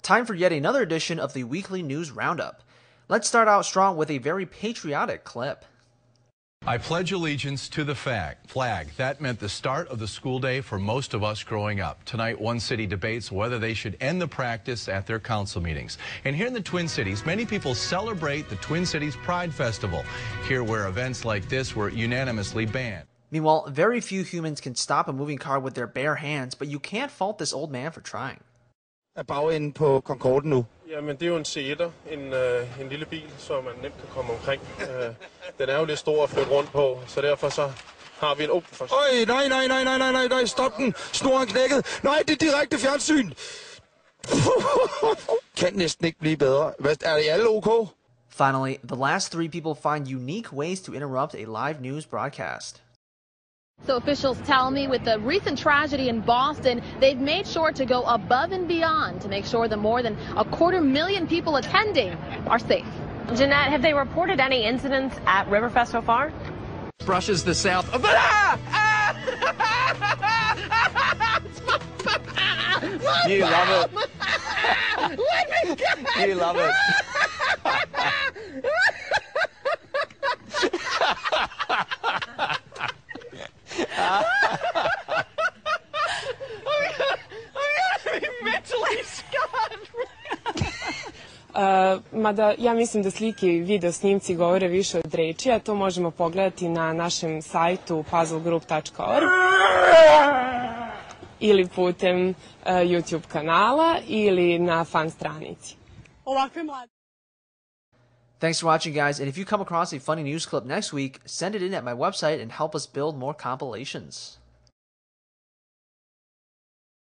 Time for yet another edition of the Weekly News Roundup. Let's start out strong with a very patriotic clip. I pledge allegiance to the flag. That meant the start of the school day for most of us growing up. Tonight, one city debates whether they should end the practice at their council meetings. And here in the Twin Cities, many people celebrate the Twin Cities Pride Festival, here where events like this were unanimously banned. Meanwhile, very few humans can stop a moving car with their bare hands, but you can't fault this old man for trying. Bagenden på Concorden nu. Jamen, det er jo en C1'er, en lille bil, så man nemt kan komme omkring. Den er jo lidt stor at flytte rundt på, så derfor så har vi en åben for... Øj, nej, stop den! Snoren knækket! Nej, det er direkte fjernsyn! Kan næsten ikke blive bedre. Er det alle OK? Finally, the last three people find unique ways to interrupt a live news broadcast. So officials tell me with the recent tragedy in Boston, they've made sure to go above and beyond to make sure the more than 250,000 people attending are safe. Jeanette, have they reported any incidents at Riverfest so far? Brushes the south of You love it. You love it. Mada ja mislim da slike i video snimci govore više od reči, a to možemo pogledati na našem sajtu puzzlegroup.org ili putem YouTube kanala ili na fan stranici. Thanks for watching, guys, and if you come across a funny news clip next week, send it in at my website and help us build more compilations.